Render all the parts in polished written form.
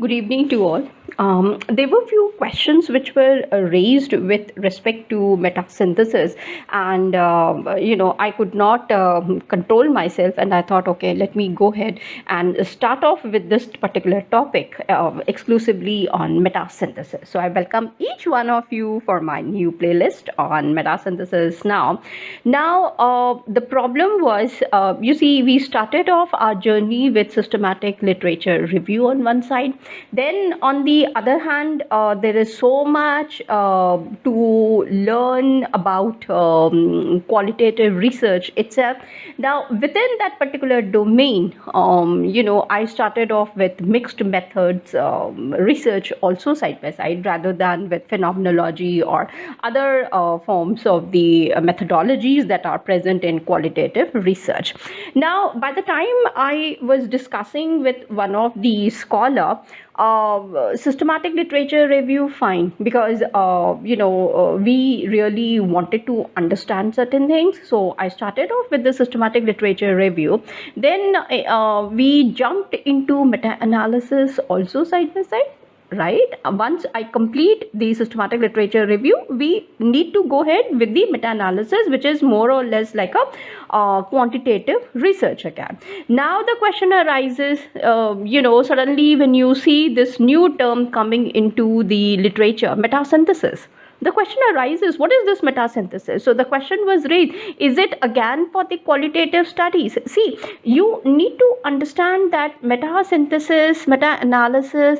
Good evening to all. There were few questions which were raised with respect to metasynthesis, and I could not control myself, and I thought, okay, let me go ahead and start off with this particular topic exclusively on metasynthesis. So I welcome each one of you for my new playlist on metasynthesis. The problem was, you see, we started off our journey with systematic literature review on one side. Then, on the other hand, there is so much to learn about qualitative research itself. Now, within that particular domain, I started off with mixed methods research also side by side rather than with phenomenology or other forms of the methodologies that are present in qualitative research. Now, by the time I was discussing with one of the scholar, systematic literature review, fine, because we really wanted to understand certain things. So I started off with the systematic literature review. Then we jumped into meta-analysis also side by side, right? Once I complete the systematic literature review, we need to go ahead with the meta-analysis, which is more or less like a quantitative research again. Now the question arises, suddenly when you see this new term coming into the literature, metasynthesis, the question arises, what is this metasynthesis? So the question was raised, is it again for the qualitative studies? See, you need to understand that metasynthesis, meta-analysis,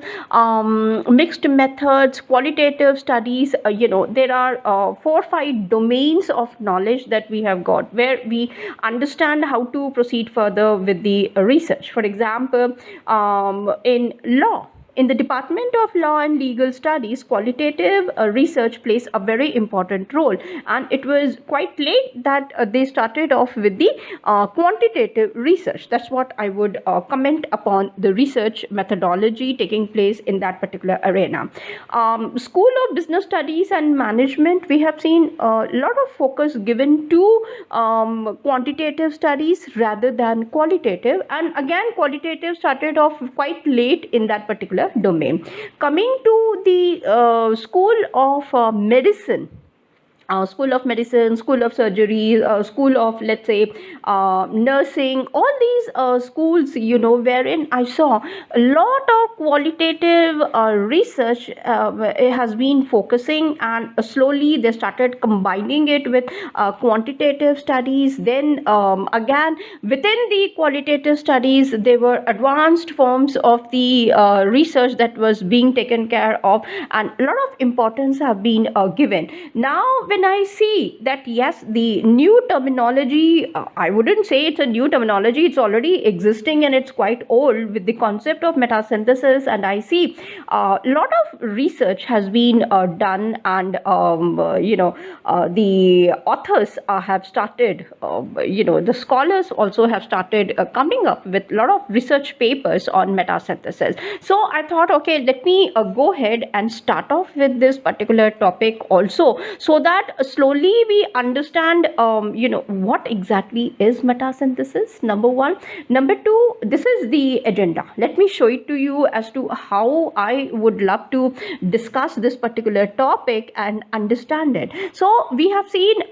mixed methods, qualitative studies, there are 4 or 5 domains of knowledge that we have got where we understand how to proceed further with the research. For example, in law, in the Department of Law and Legal Studies, qualitative research plays a very important role, and it was quite late that they started off with the quantitative research. That's what I would comment upon the research methodology taking place in that particular arena. School of Business Studies and Management, we have seen a lot of focus given to quantitative studies rather than qualitative, and again qualitative started off quite late in that particular domain. Coming to the School of Medicine, School of Medicine, School of Surgery, School of, let's say, nursing, all these schools, wherein I saw a lot of qualitative research has been focusing, and slowly they started combining it with quantitative studies. Then again, within the qualitative studies, there were advanced forms of the research that was being taken care of, and a lot of importance have been given. Now, when I see that, yes, the new terminology, I wouldn't say it's a new terminology, it's already existing and it's quite old with the concept of metasynthesis, and I see a lot of research has been done, and the authors have started, the scholars also have started coming up with a lot of research papers on metasynthesis. So I thought, okay, let me go ahead and start off with this particular topic also, so that slowly we understand what exactly is metasynthesis, number one. Number two, this is the agenda. Let me show it to you as to how I would love to discuss this particular topic and understand it. So we have seen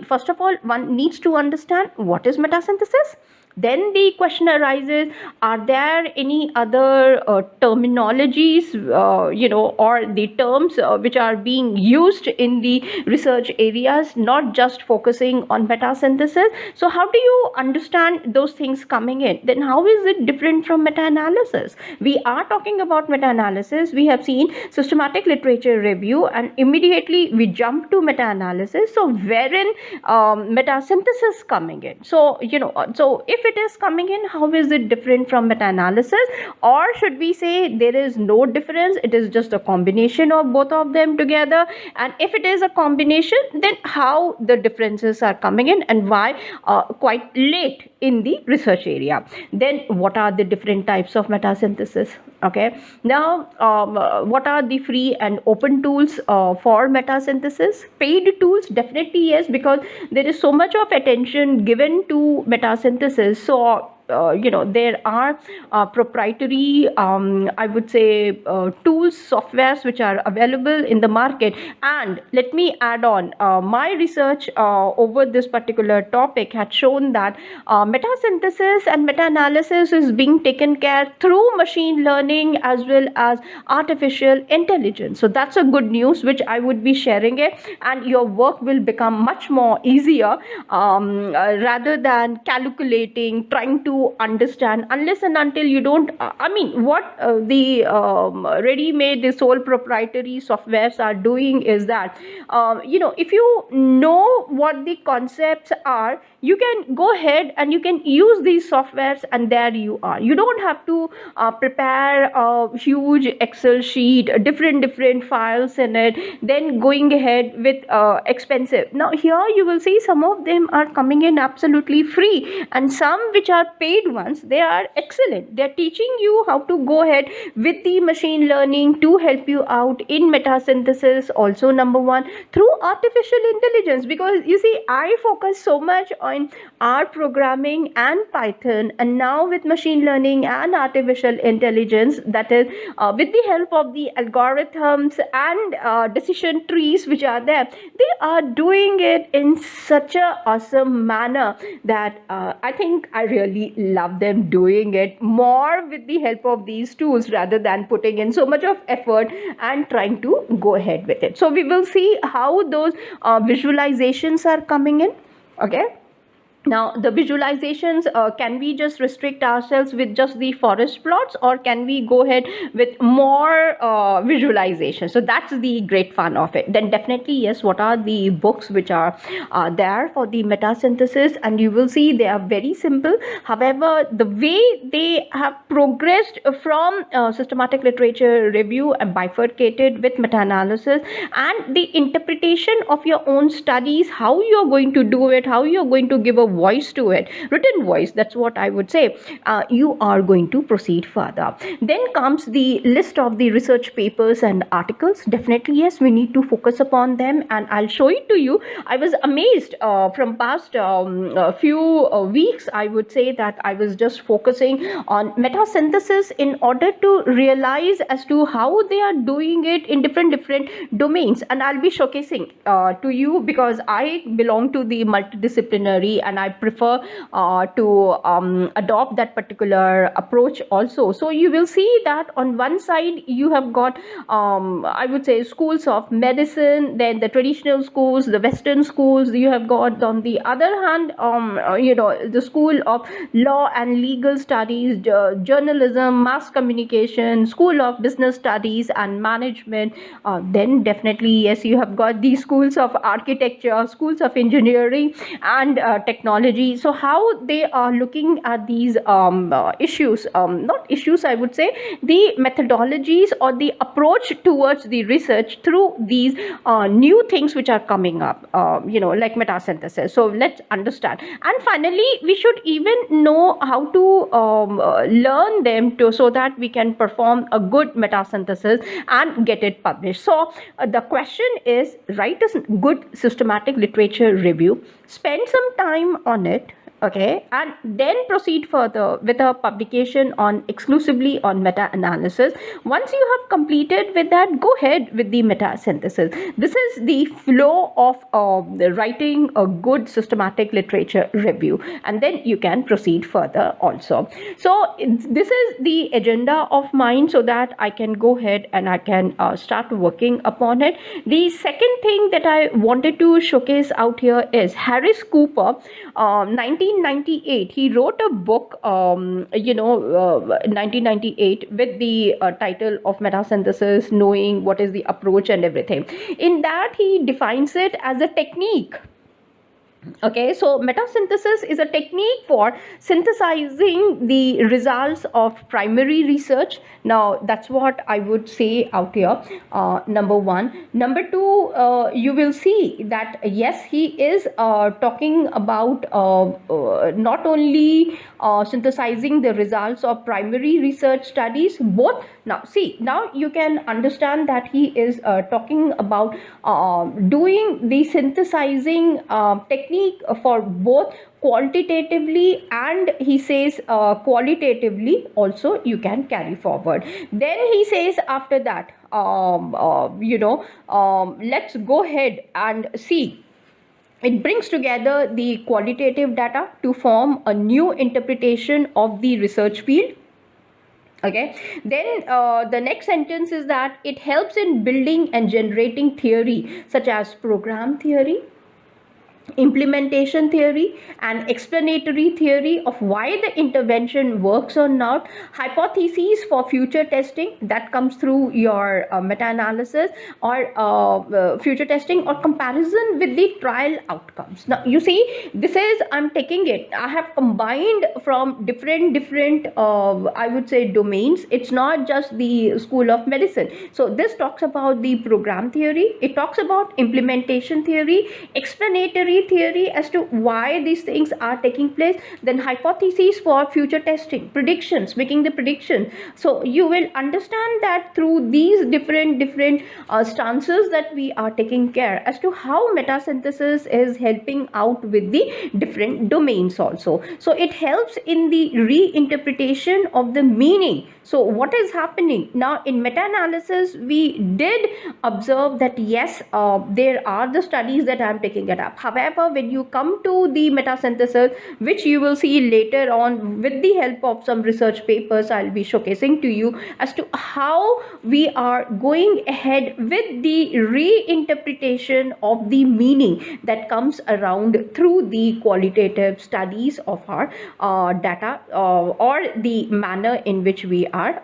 first of all, one needs to understand what is metasynthesis. Then the question arises, are there any other terminologies, or the terms which are being used in the research areas, not just focusing on metasynthesis? So how do you understand those things coming in? Then how is it different from meta-analysis? We are talking about meta-analysis. We have seen systematic literature review, and immediately we jump to meta-analysis. So wherein metasynthesis coming in? So, so if it is coming in, how is it different from meta-analysis? Or should we say there is no difference, it is just a combination of both of them together? And if it is a combination, then how the differences are coming in, and why quite late in the research area? Then what are the different types of metasynthesis? Okay, now what are the free and open tools for metasynthesis? Paid tools, definitely yes, because there is so much of attention given to metasynthesis. So there are proprietary, I would say, tools, softwares which are available in the market. And let me add on, my research over this particular topic had shown that meta-synthesis and meta-analysis is being taken care through machine learning as well as artificial intelligence. So that's a good news which I would be sharing it, and your work will become much more easier, rather than calculating, trying to understand, unless and until you don't, I mean, what the ready-made, the sole proprietary softwares are doing is that, if you know what the concepts are, you can go ahead and you can use these softwares, and there you are. You don't have to prepare a huge Excel sheet, different files in it, then going ahead with expensive. Now here you will see some of them are coming in absolutely free, and some which are paid ones, they are excellent. They're teaching you how to go ahead with the machine learning to help you out in meta synthesis also, number one, through artificial intelligence. Because you see, I focus so much on R programming and Python, and now with machine learning and artificial intelligence, that is with the help of the algorithms and decision trees which are there, they are doing it in such a awesome manner that I think I really love them doing it more with the help of these tools, rather than putting in so much of effort and trying to go ahead with it. So we will see how those visualizations are coming in. Okay. Now the visualizations, can we just restrict ourselves with just the forest plots, or can we go ahead with more visualizations? So that's the great fun of it. Then definitely yes, what are the books which are there for the meta synthesis? And you will see they are very simple. However, the way they have progressed from systematic literature review and bifurcated with meta-analysis and the interpretation of your own studies, how you're going to do it, how you're going to give a voice to it, written voice, that's what I would say, you are going to proceed further. Then comes the list of the research papers and articles. Definitely yes, we need to focus upon them, and I'll show it to you. I was amazed from past few weeks, I would say, that I was just focusing on meta synthesis in order to realize as to how they are doing it in different domains. And I'll be showcasing to you, because I belong to the multidisciplinary and I prefer to adopt that particular approach also. So you will see that on one side you have got I would say schools of medicine, then the traditional schools, the western schools. You have got on the other hand the school of law and legal studies, journalism, mass communication, school of business studies and management. Then definitely yes, you have got the schools of architecture, schools of engineering and technology. So how they are looking at these issues, not issues, I would say, the methodologies or the approach towards the research through these new things which are coming up, like metasynthesis. So let's understand. And finally, we should even know how to learn them so that we can perform a good metasynthesis and get it published. So the question is, write a good systematic literature review, spend some time on it, okay, and then proceed further with a publication on exclusively on meta-analysis. Once you have completed with that, go ahead with the meta-synthesis. This is the flow of writing a good systematic literature review, and then you can proceed further also. So this is the agenda of mine, so that I can go ahead and I can start working upon it. The second thing that I wanted to showcase out here is Harris Cooper, 1998. He wrote a book, 1998, with the title of Metasynthesis, Knowing What is the Approach and Everything. In that, he defines it as a technique. Okay, so metasynthesis is a technique for synthesizing the results of primary research. Now that's what I would say out here, number one. Number two, you will see that yes, he is talking about not only synthesizing the results of primary research studies, both. Now see, now you can understand that he is talking about doing the synthesizing technique for both quantitatively, and he says qualitatively also you can carry forward. Then he says after that, let's go ahead and see. It brings together the qualitative data to form a new interpretation of the research field. Okay, then the next sentence is that it helps in building and generating theory such as program theory, implementation theory, and explanatory theory of why the intervention works or not, hypotheses for future testing that comes through your meta-analysis, or future testing or comparison with the trial outcomes. Now you see, this is, I'm taking it, I have combined from different I would say domains. It's not just the School of Medicine. So this talks about the program theory, it talks about implementation theory, explanatory theory as to why these things are taking place, then hypotheses for future testing, predictions, making the prediction. So you will understand that through these different stances that we are taking care as to how metasynthesis is helping out with the different domains also. So it helps in the reinterpretation of the meaning. So what is happening now in meta-analysis, we did observe that yes, there are the studies that I am taking it up. However, when you come to the metasynthesis, which you will see later on with the help of some research papers I'll be showcasing to you as to how we are going ahead with the reinterpretation of the meaning that comes around through the qualitative studies of our data, or the manner in which we are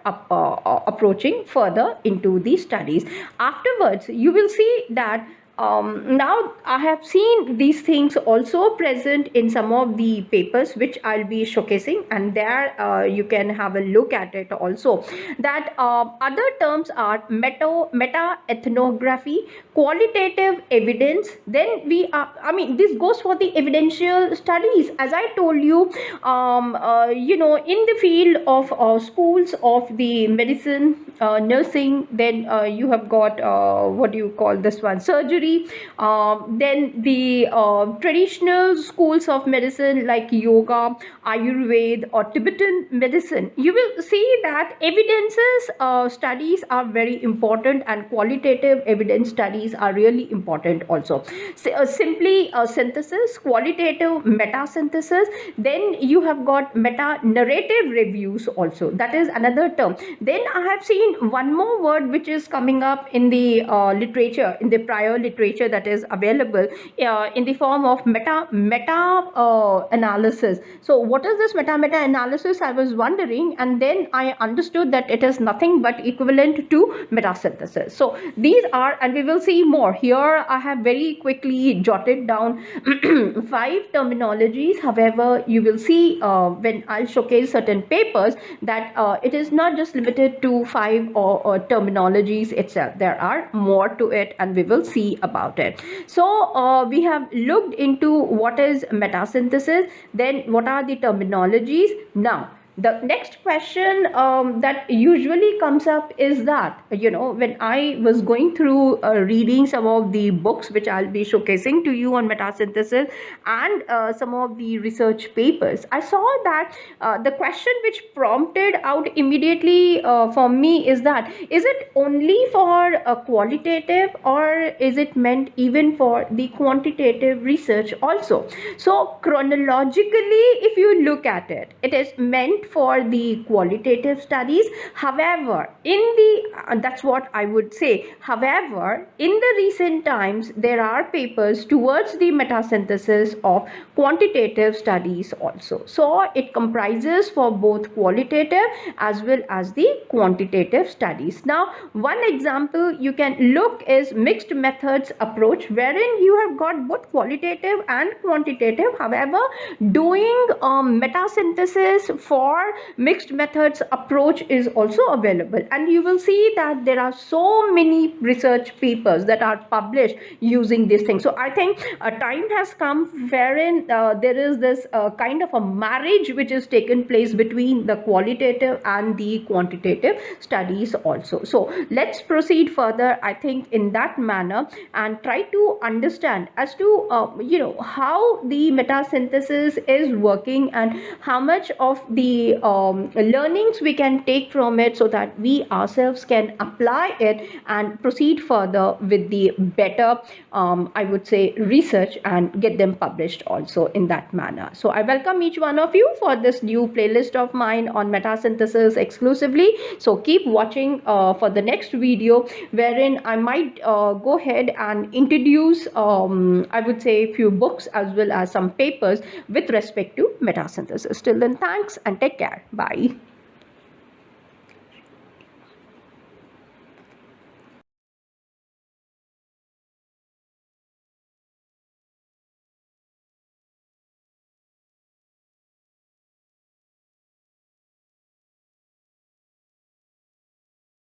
approaching further into the studies. Afterwards, you will see that now I have seen these things also present in some of the papers which I'll be showcasing, and there you can have a look at it also. That other terms are meta ethnography, qualitative evidence. Then we are, I mean, this goes for the evidential studies. As I told you, in the field of schools of the medicine, nursing, then you have got what do you call this one, surgery. Then the traditional schools of medicine like yoga, Ayurveda, or Tibetan medicine, you will see that evidences studies are very important, and qualitative evidence studies are really important also. So, simply synthesis, qualitative meta synthesis. Then you have got meta narrative reviews also, that is another term. Then I have seen one more word which is coming up in the literature, in the prior literature that is available in the form of meta analysis. So what is this meta analysis, I was wondering, and then I understood that it is nothing but equivalent to metasynthesis. So these are, and we will see more here. I have very quickly jotted down 5 terminologies. However, you will see when I'll showcase certain papers that it is not just limited to 5 or terminologies itself. There are more to it, and we will see about it. So we have looked into what is metasynthesis, then what are the terminologies. Now the next question that usually comes up is that, when I was going through reading some of the books which I'll be showcasing to you on metasynthesis, and some of the research papers, I saw that the question which prompted out immediately for me is that, is it only for qualitative, or is it meant even for the quantitative research also? So chronologically, if you look at it, it is meant for the qualitative studies. However, in the that's what I would say. However, in the recent times, there are papers towards the metasynthesis of quantitative studies also. So it comprises for both qualitative as well as the quantitative studies. Now, one example you can look is mixed methods approach, wherein you have got both qualitative and quantitative. However, doing metasynthesis for or mixed methods approach is also available, and you will see that there are so many research papers that are published using these things. So I think a time has come wherein there is this kind of a marriage which is taken place between the qualitative and the quantitative studies also. So let's proceed further, I think, in that manner, and try to understand as to how the metasynthesis is working and how much of the learnings we can take from it, so that we ourselves can apply it and proceed further with the better I would say research, and get them published also in that manner. So I welcome each one of you for this new playlist of mine on metasynthesis exclusively. So keep watching for the next video, wherein I might go ahead and introduce I would say a few books as well as some papers with respect to metasynthesis. Till then, thanks and take care. Bye.